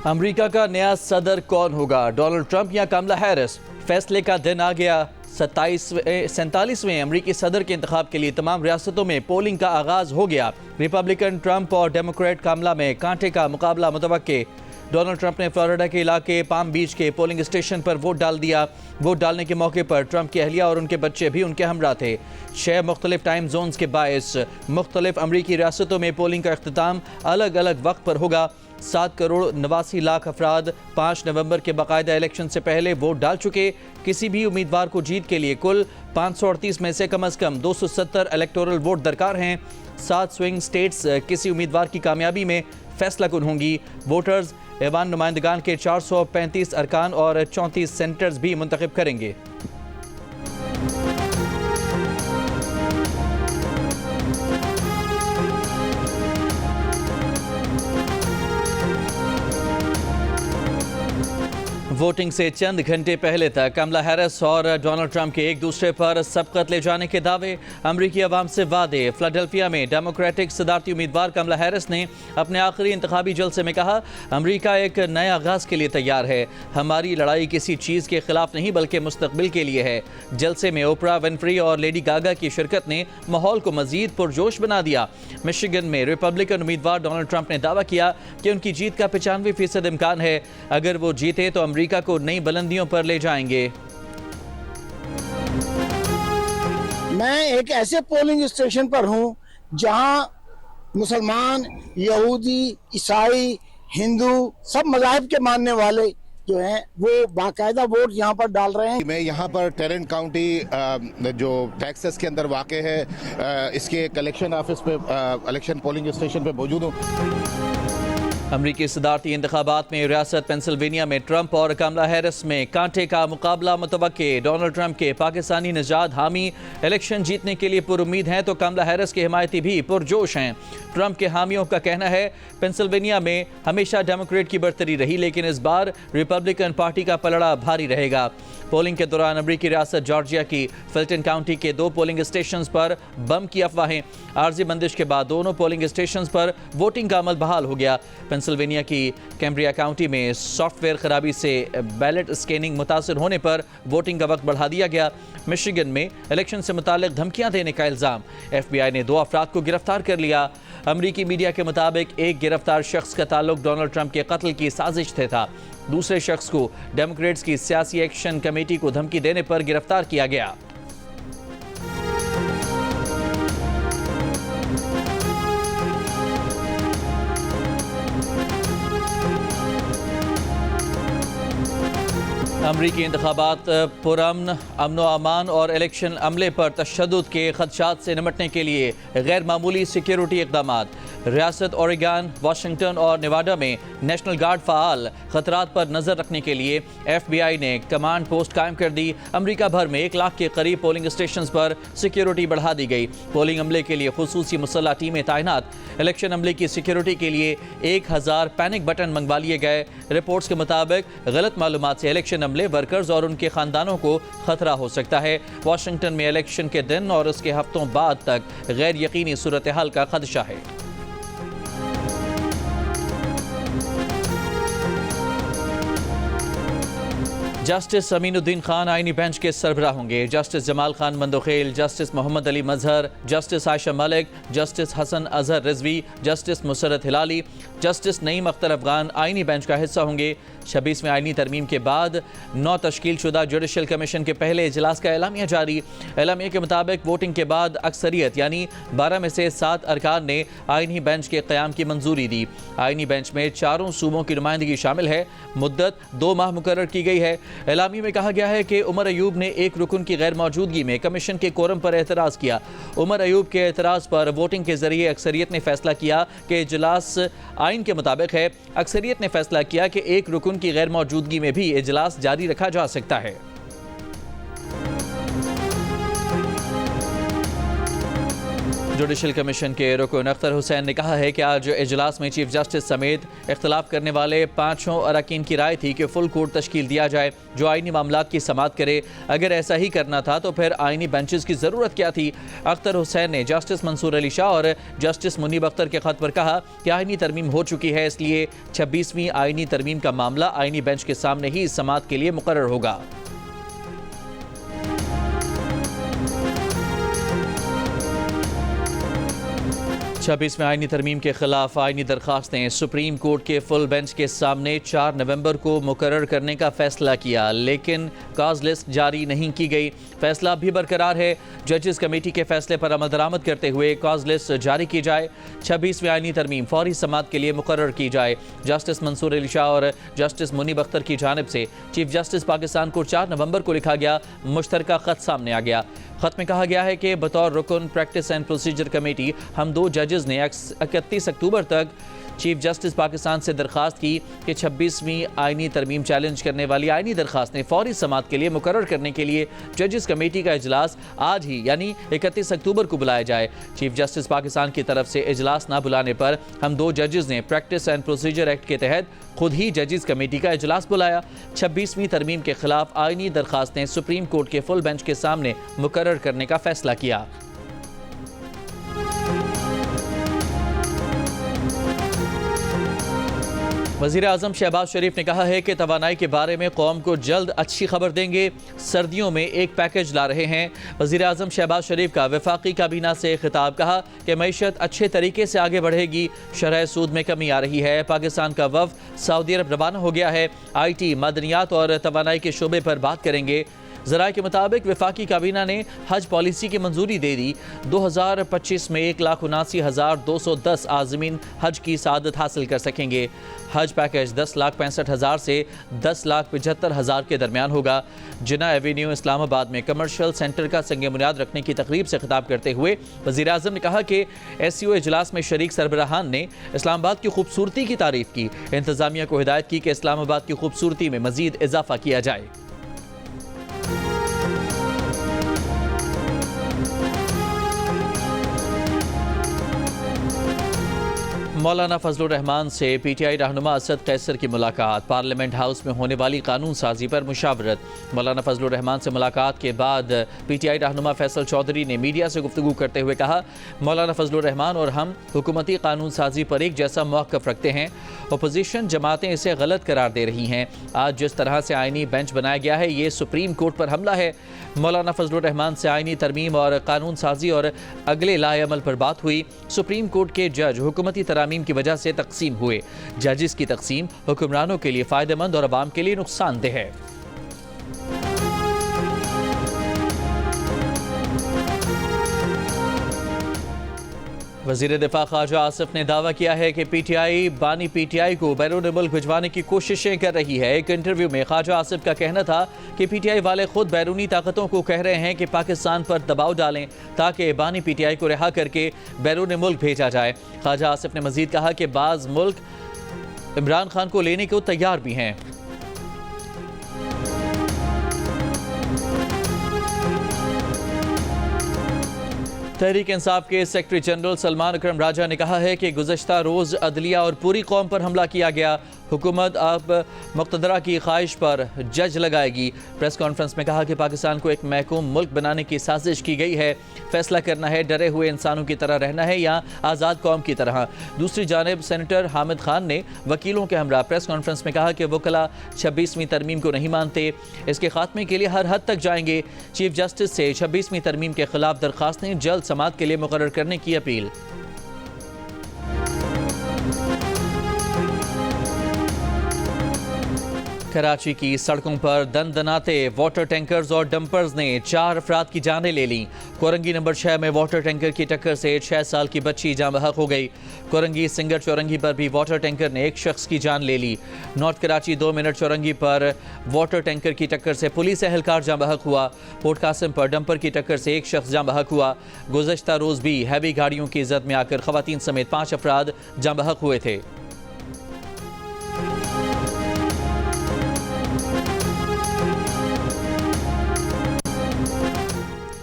America का नया सदर कौन होगा, डोनाल्ड ट्रंप या कमला हैरिस? फैसले का दिन आ गया। 47वें अमरीकी सदर के इंतखाब के लिए तमाम रियासतों में पोलिंग का आगाज हो गया। रिपब्लिकन ट्रंप और डेमोक्रेट कमला में कांटे का मुकाबला मुतवक्के। डोनाल्ड ट्रंप ने फ्लोरिडा के इलाके पाम बीच के पोलिंग स्टेशन पर वोट डाल दिया। वोट डालने के मौके पर ट्रंप की अहलिया और उनके बच्चे भी उनके हमरा थे। 6 मुख्तलिफ टाइम जोन्स के बायस मुख्तलिफ अमरीकी रियासतों में पोलिंग का अख्तिताम अलग अलग वक्त पर होगा। 7 करोड़ 89 लाख अफराद 5 नवंबर के बाकायदा इलेक्शन से पहले वोट डाल चुके। किसी भी उम्मीदवार को जीत के लिए कुल 538 में से कम 270 इलेक्टोरल वोट दरकार हैं। 7 स्विंग स्टेट्स किसी उम्मीदवार की कामयाबी में फैसला कुन होंगी। वोटर्स ऐवान नुमाइंदगान के 435 अरकान और 34 सेनेटर्स भी मुंतखब करेंगे। वोटिंग से चंद घंटे पहले तक कमला हैरिस और डोनाल्ड ट्रंप के एक दूसरे पर सबकत ले जाने के दावे, अमरीकी अवाम से वादे। फिलाडेल्फिया में डेमोक्रेटिक सदारती उम्मीदवार कमला हैरिस ने अपने आखिरी इंतखाबी जलसे में कहा, अमरीका एक नए आगाज के लिए तैयार है। हमारी लड़ाई किसी चीज़ के खिलाफ नहीं बल्कि मुस्तकबिल के लिए है। जलसे में ओपरा विनफ्री और लेडी गागा की शिरकत ने माहौल को मजीद पुरजोश बना दिया। मिशिगन में रिपब्लिकन उम्मीदवार डोनाल्ड ट्रंप ने दावा किया कि उनकी जीत का 95% इम्कान है। अगर वो जीते तो अमरीका को नई बुलंदियों पर ले जाएंगे। मैं एक ऐसे पोलिंग स्टेशन पर हूं जहां मुसलमान, यहूदी, ईसाई, हिंदू सब मज़ाहिब के मानने वाले जो हैं वो बाकायदा वोट यहाँ पर डाल रहे हैं। मैं यहाँ पर टेरेंट काउंटी जो टेक्सास के अंदर वाक़ है इसके कलेक्शन ऑफिस पे इलेक्शन पोलिंग स्टेशन पे मौजूद हूँ। अमरीकी सदारती इंतखाबात में रियासत पेंसिल्वेनिया में ट्रंप और कमला हैरिस में कांटे का मुकाबला मुतवक्के। डोनाल्ड ट्रंप के पाकिस्तानी निजात हामी इलेक्शन जीतने के लिए पुरुमीद हैं तो कमला हैरिस के हिमायती भी पुरजोश हैं। ट्रंप के हामियों का कहना है पेंसिल्वेनिया में हमेशा डेमोक्रेट की बढ़तरी रही, लेकिन इस बार रिपब्लिकन पार्टी का पलड़ा भारी रहेगा। पोलिंग के दौरान अमरीकी रियासत जॉर्जिया की फिल्टन काउंटी के 2 पोलिंग स्टेशन पर बम की अफवाहें। आर्जी बंदिश के बाद दोनों पोलिंग स्टेशन पर वोटिंग का अमल बहाल हो गया। पेंसिल्वेनिया की कैम्ब्रिया काउंटी में सॉफ्टवेयर खराबी से बैलेट स्कैनिंग मुतासर होने पर वोटिंग का वक्त बढ़ा दिया गया। मिशिगन में इलेक्शन से मुतालिक धमकियां देने का इल्ज़ाम। FBI ने 2 अफराद को गिरफ्तार कर लिया। अमरीकी मीडिया के मुताबिक एक गिरफ्तार शख्स का ताल्लुक डोनाल्ड ट्रंप के कत्ल की साजिश से था। दूसरे शख्स को डेमोक्रेट्स की सियासी एक्शन कमेटी को धमकी देने पर गिरफ्तार किया गया। अमरीकी इंतखाबात पुरअमन, अमन व अमान और इलेक्शन अमले पर तशद्दुद के खदशात से निपटने के लिए गैर मामूली सिक्योरिटी इक़दामात। रियासत ओरेगन, वाशिंगटन और नेवाडा में नेशनल गार्ड फ़ाल। खतरात पर नज़र रखने के लिए FBI ने कमांड पोस्ट कायम कर दी। अमरीका भर में 1 लाख के करीब पोलिंग स्टेशन पर सिक्योरिटी बढ़ा दी गई। पोलिंग अमले के लिए खुसूसी मुसल्लह टीमें तैनात। इलेक्शन अमले की सिक्योरिटी के लिए 1000 पैनिक बटन मंगवा लिए गए। रिपोर्ट्स के मुताबिक गलत मालूमात से इलेक्शन अमले, वर्कर्स और उनके खानदानों को खतरा हो सकता है। वाशिंगटन में इलेक्शन के दिन और उसके हफ्तों बाद तक गैर यकीनी सूरत हाल का खदशा है। जस्टिस अमीनुद्दीन खान आईनी बेंच के सरबराह होंगे। Justice Jamal Khan Mandokhail, justice Mohammad Ali Mazhar, justice Ayesha Malik, justice Hasan Azhar Rizvi, justice Musarrat Hilali, justice Naeem Akhtar Afghan आईनी बेंच का हिस्सा होंगे। 26वें आईनी तरमीम के बाद 9 तश्कील शुदा जुडिशल कमीशन के पहले इजलास का एलामिया जारी। एलामिया के मुताबिक वोटिंग के बाद अक्सरियत यानी 12 में से 7 अरकान ने आईनी बेंच के क़याम की मंजूरी दी। आईनी बेंच में 4 सूबों की नुमाइंदगी शामिल है। मुद्दत 2 माह मुकर्रर की गई है। एलामी में कहा गया है कि उमर अयूब ने एक रुकन की गैर मौजूदगी में कमीशन के कोरम पर एतराज़ किया। उमर अयूब के एतराज़ पर वोटिंग के जरिए अक्सरियत ने फैसला किया कि इजलास आइन के मुताबिक है। अक्सरियत ने फैसला किया कि एक रुकन की गैर मौजूदगी में भी इजलास जारी रखा जा सकता है। जुडिशल कमीशन के रुकन अख्तर हुसैन ने कहा है कि आज इजलास में चीफ जस्टिस समेत इख्तलाफ करने वाले 5 अरकान की राय थी कि फुल कोर्ट तश्कील दिया जाए जो आइनी मामलात की समाअत करे। अगर ऐसा ही करना था तो फिर आइनी बेंचेस की ज़रूरत क्या थी। अख्तर हुसैन ने जस्टिस मंसूर अली शाह और जस्टिस मुनीब अख्तर के खत पर कहा कि आइनी तरमीम हो चुकी है, इसलिए 26वीं आइनी तरमीम का मामला आइनी बेंच के सामने ही समाअत के लिए मुकर्रर होगा। 26वें आइनी तरमीम के खिलाफ आइनी दरखास्तें सुप्रीम कोर्ट के फुल बेंच के सामने 4 नवंबर को मुकर्रर करने का फैसला किया, लेकिन काज लिस्ट जारी नहीं की गई। फैसला भी बरकरार है। जजेस कमेटी के फैसले पर अमल दरामद करते हुए काज लिस्ट जारी की जाए। 26वें आइनी तरमीम फौरी समाअत के लिए मुकर्रर की जाए। जस्टिस मंसूर अली शाह और जस्टिस मुनीब अख्तर की जानिब से चीफ जस्टिस पाकिस्तान को 4 नवंबर को लिखा गया मुश्तरका खत सामने आ गया। खत में कहा गया है कि बतौर रुकन प्रैक्टिस एंड प्रोसीजर कमेटी हम 2 जजेस ने 31 अक्टूबर तक चीफ जस्टिस पाकिस्तान से दरखास्त की कि 26वीं आइनी तरमीम चैलेंज करने वाली आइनी दरखास्तें फौरी समाअत के लिए मुकर्रर करने के लिए जजेस कमेटी का इजलास आज ही यानी 31 अक्टूबर को बुलाया जाए। चीफ जस्टिस पाकिस्तान की तरफ से इजलास ना बुलाने पर हम 2 जजेस ने प्रैक्टिस एंड प्रोसीजर एक्ट के तहत खुद ही जजेस कमेटी का इजलास बुलाया। 26वीं तरमीम के खिलाफ आइनी दरखास्तें सुप्रीम कोर्ट के फुल बेंच के सामने मुकर्रर करने का फैसला किया। वज़ीर आज़म शहबाज शरीफ ने कहा है कि तवानाई के बारे में कौम को जल्द अच्छी खबर देंगे, सर्दियों में एक पैकेज ला रहे हैं। वज़ीर आज़म शहबाज शरीफ का वफाकी काबीना से खिताब, कहा कि मईशत अच्छे तरीके से आगे बढ़ेगी, शरह सूद में कमी आ रही है। पाकिस्तान का वफ़द सऊदी अरब रवाना हो गया है। IT, मदनियात और तवानाई के शोबे पर बात करेंगे। ज़राए के मुताबिक वफाकी काबीना ने हज पॉलिसी की मंजूरी दे दी। 2025 में 1,79,210 आज़मीन हज की सआदत हासिल कर सकेंगे। हज पैकेज 10,65,000 से 10,75,000 के दरमियान होगा। जिना एवेन्यू इस्लामाबाद में कमर्शियल सेंटर का संग बुनियाद रखने की तकरीब से खिताब करते हुए वज़ीर आज़म ने कहा कि SCO इजलास में शरीक सरबराहान ने इस्लामाबाद की खूबसूरती की तारीफ की। इंतज़ामिया को हिदायत की कि इस्लामाबाद की खूबसूरती में मज़ीद इजाफा किया जाए। मौलाना फजलुर रहमान से PTI रहनुमा असद कैसर की मुलाकात। पार्लियामेंट हाउस में होने वाली कानून साजी पर मुशावरत। मौलाना फजलुर रहमान से मुलाकात के बाद PTI रहनुमा फैसल चौधरी ने मीडिया से गुफ्तगू करते हुए कहा, मौलाना फजलुर रहमान और हम हुकूमती कानून साजी पर एक जैसा मौक़िफ़ रखते हैं। अपोजिशन जमातें इसे गलत करार दे रही हैं। आज जिस तरह से आइनी बेंच बनाया गया है, ये सुप्रीम कोर्ट पर हमला है। मौलाना फजलुर रहमान से आइनी तरमीम और कानून साजी और अगले लाए अमल पर बात हुई। सुप्रीम कोर्ट के जज हुकूमती तरामीम की वजह से तकसीम हुए। जजेस की तकसीम हुक्मरानों के लिए फ़ायदेमंद और अवाम के लिए नुकसानदेह है। वज़ीर दिफा ख्वाजा आसिफ ने दावा किया है कि PTI बानी PTI को बैरून मुल्क भिजवाने की कोशिशें कर रही है। एक इंटरव्यू में ख्वाजा आसिफ का कहना था कि PTI वाले खुद बैरूनी ताकतों को कह रहे हैं कि पाकिस्तान पर दबाव डालें ताकि बानी PTI को रिहा करके बैरून मुल्क भेजा जाए। ख्वाजा आसिफ ने मजीद कहा कि बाज़ मुल्क इमरान खान को लेने को तैयार भी हैं। तहरीक इंसाफ के सेक्रेटरी जनरल सलमान अकरम राजा ने कहा है कि गुज़श्ता रोज़ अदलिया और पूरी कौम पर हमला किया गया। हुकूमत अब मुक़्तदरा की ख्वाहिश पर जज लगाएगी। प्रेस कॉन्फ्रेंस में कहा कि पाकिस्तान को एक महकूम मुल्क बनाने की साजिश की गई है। फैसला करना है डरे हुए इंसानों की तरह रहना है या आज़ाद कौम की तरह। दूसरी जानिब सेनेटर हामिद खान ने वकीलों के हमरा प्रेस कॉन्फ्रेंस में कहा कि वकला 26वीं तरमीम को नहीं मानते, इसके खात्मे के लिए हर हद तक जाएंगे। चीफ जस्टिस से 26वीं तरमीम के खिलाफ दरखास्तें जल्द समाअत के लिए मुकर्रर करने की अपील। कराची की सड़कों पर दनदनाते वाटर टैंकर्स और डंपर्स ने 4 अफराद की जानें ले लीं। कोरंगी नंबर 6 में वाटर टैंकर की टक्कर से 6 साल की बच्ची जाँ बहक हो गई। कोरंगी सिंगर चौरंगी पर भी वाटर टैंकर ने एक शख्स की जान ले ली। नॉर्थ कराची 2 मिनट चौरंगी पर वाटर टैंकर की टक्कर से पुलिस एहलकार जाँ बहक हुआ। पोर्ट कासिम पर डंपर की टक्कर से एक शख्स जाँ बहक हुआ। गुज़श्ता रोज़ भी हैवी गाड़ियों की जद में आकर खवातीन समेत 5 अफराद जाँ बहक हुए थे।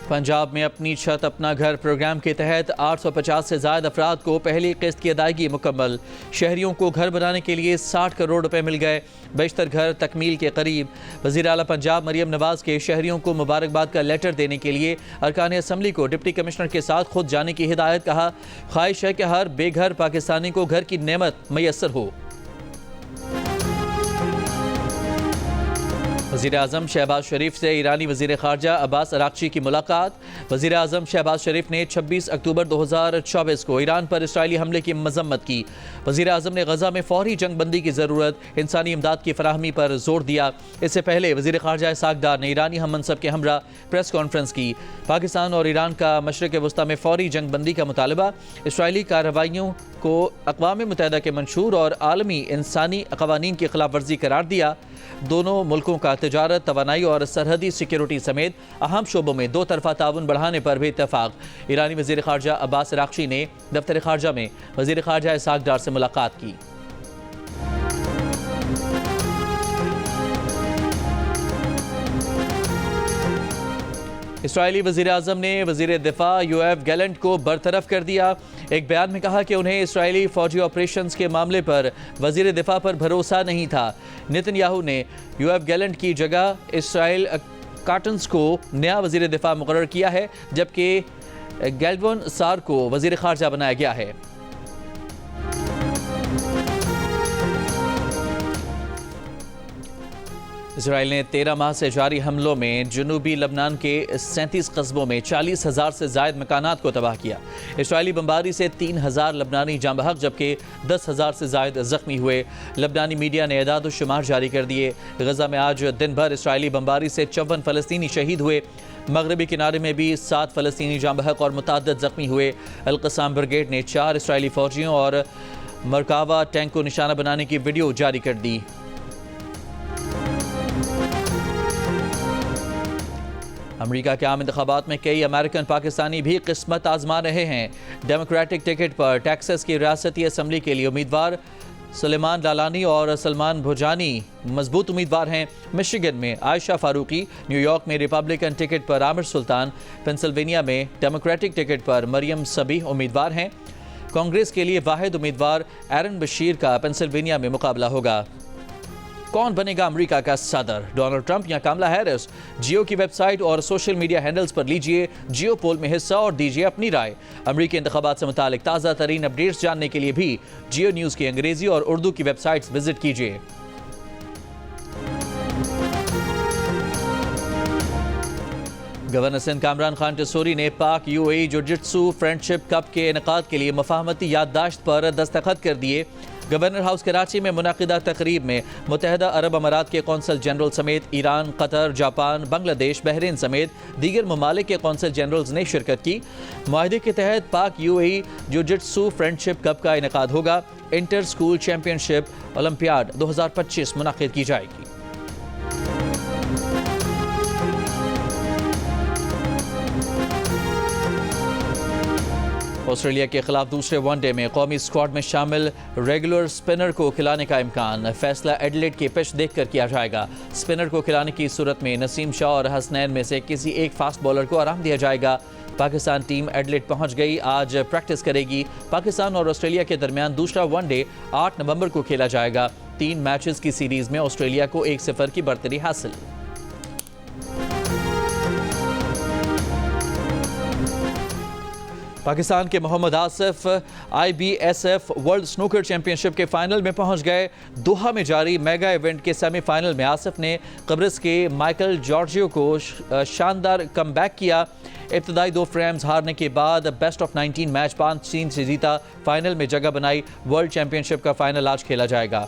पंजाब में अपनी छत अपना घर प्रोग्राम के तहत 850 से ज़ायद अफराद को पहली किस्त की अदायगी मुकम्मल। शहरियों को घर बनाने के लिए 60 करोड़ रुपए मिल गए। बेशतर घर तकमील के करीब। वज़ीर आला पंजाब मरियम नवाज के शहरियों को मुबारकबाद का लेटर देने के लिए अरकान असम्बली को डिप्टी कमिश्नर के साथ खुद जाने की हिदायत। कहा, ख्वाहिश है कि हर बेघर पाकिस्तानी को घर की नेमत मैसर हो। वज़ीर आज़म शहबाज शरीफ से ईरानी वज़ीर ख़ारजा अब्बास अराक़ची की मुलाकात। वज़ीर आज़म शहबाज शरीफ ने 26 अक्टूबर 2024 को ईरान पर इसराइली हमले की मज़म्मत की। वज़ीर आज़म ने गज़ा में फ़ौरी जंग बंदी की ज़रूरत, इंसानी इमदाद की फराहमी पर जोर दिया। इससे पहले वज़ीर ख़ारजा इसहाक़ डार ने ईरानी हम मनसब के हमरा प्रेस कॉन्फ्रेंस की। पाकिस्तान और ईरान का मशरिक़ वस्ता में फ़ौरी जंग बंदी का मुतालबा, इसराइली कार्रवाइयों को अक़वाम मुत्तहिदा के मंशूर और आलमी इंसानी क़वानीन की खिलाफ वर्जी करार दिया। दोनों मुल्कों का तिजारत, तवानाई और सरहदी सिक्योरिटी समेत अहम शोबों में दो तरफा ताउन बढ़ाने पर भी इत्तफ़ाक़। ईरानी वज़ीर ख़ारजा अब्बास अराक़ची ने दफ्तर ख़ारजा में वज़ीर ख़ारजा इसहाक़ डार से मुलाकात की। इसराइली वज़ीर आज़म ने वज़ीर दिफ़ा यूएफ गैलेंट को बरतरफ कर दिया। एक बयान में कहा कि उन्हें इसराइली फ़ौजी ऑपरेशंस के मामले पर वज़ीर दिफ़ा पर भरोसा नहीं था। नेतन्याहू ने यूएफ गैलेंट की जगह इसराइल काटन्स को नया वज़ीर दिफ़ा मुक़र्रर किया है, जबकि गैल्वन सार को वज़ीर ख़ारजा बनाया गया है। इसराइल ने 13 माह से जारी हमलों में जनूबी लबनान के 37 कस्बों में 40,000 से ज़ायद मकानात को तबाह किया। इसराइली बमबारी से 3,000 लबनानी जाँ बहक, जबकि 10,000 से ज़ायद ज़ख्मी हुए। लबनानी मीडिया ने एदाद शुमार जारी कर दिए। गज़ा में आज दिन भर इसराइली बमबारी से 54 फ़लस्तीनी शहीद हुए। मगरबी किनारे में भी 7 फ़लस्तीनी जाँ बहक और मुतअद्दिद ज़ख्मी हुए। अल-क़स्साम ब्रिगेड ने 4 इसराइली फ़ौजियों और मरकावा टैंक को निशाना बनाने की वीडियो जारी कर दी। अमेरिका के आम इंतखाबात में कई अमेरिकन पाकिस्तानी भी किस्मत आजमा रहे हैं। डेमोक्रेटिक टिकट पर टेक्सास की रियासती असम्बली के लिए उम्मीदवार सुलेमान लालानी और सलमान भुजानी मजबूत उम्मीदवार हैं। मिशिगन में आयशा फारूकी, न्यूयॉर्क में रिपब्लिकन टिकट पर आमिर सुल्तान, पेंसिल्वेनिया में डेमोक्रेटिक टिकट पर मरियम सबीह उम्मीदवार हैं। कांग्रेस के लिए वाहिद उम्मीदवार एरन बशीर का पेंसिल्वेनिया में मुकाबला होगा। कौन बनेगा अमेरिका का सदर, डोनाल्ड ट्रंप या कमला हैरिस? जियो की वेबसाइट और सोशल मीडिया हैंडल्स पर लीजिए जियो पोल में हिस्सा और दीजिए अपनी राय। अमेरिकी इंतखाबात से मुतालिक ताज़ा तरीन अपडेट्स जानने के लिए भी जियो न्यूज़ की अंग्रेजी और उर्दू की वेबसाइट्स विजिट कीजिए। गवर्नर सिंध कामरान खान टेसूरी ने पाक यूएई जिu-जित्सु फ्रेंडशिप कप के इनेकाद के लिए मुफाहमती याददाश्त पर दस्तखत कर दिए। गवर्नर हाउस कराची में मुनाकिदा तकरीब में मुत्तहिदा अरब अमारात के कौंसल जनरल समेत Iran, Qatar, Japan, Bangladesh, Bahrain समेत दीगर ममालिक के कौंसल जनरल्स ने शिरकत की। मुआहदे के तहत पाक यूएई जिu-जित्सु फ्रेंडशिप कप का इनेकाद होगा। इंटर स्कूल चैंपियनशिप ओलंपियाड 2025 मुनाकिद की जाएगी। ऑस्ट्रेलिया के खिलाफ दूसरे वनडे में कौमी स्क्वाड में शामिल रेगुलर स्पिनर को खिलाने का इम्कान। फैसला एडिलेड की पिच देखकर किया जाएगा। स्पिनर को खिलाने की सूरत में नसीम शाह और हसनैन में से किसी एक फास्ट बॉलर को आराम दिया जाएगा। पाकिस्तान टीम एडिलेड पहुंच गई, आज प्रैक्टिस करेगी। पाकिस्तान और ऑस्ट्रेलिया के दरमियान दूसरा वनडे 8 नवंबर को खेला जाएगा। 3 मैचेस की सीरीज में ऑस्ट्रेलिया को 1-0 की बढ़तरी हासिल। पाकिस्तान के Mohammad Asif IBSF world snooker championship के फाइनल में पहुंच गए। दोहा में जारी मेगा इवेंट के सेमीफाइनल में आसिफ ने कब्रिस के माइकल जॉर्जियो को शानदार कमबैक किया। इब्तदाई 2 फ्रेम्स हारने के बाद बेस्ट ऑफ 19 मैच 5-3 से जीता, फाइनल में जगह बनाई। वर्ल्ड चैंपियनशिप का फाइनल आज खेला जाएगा।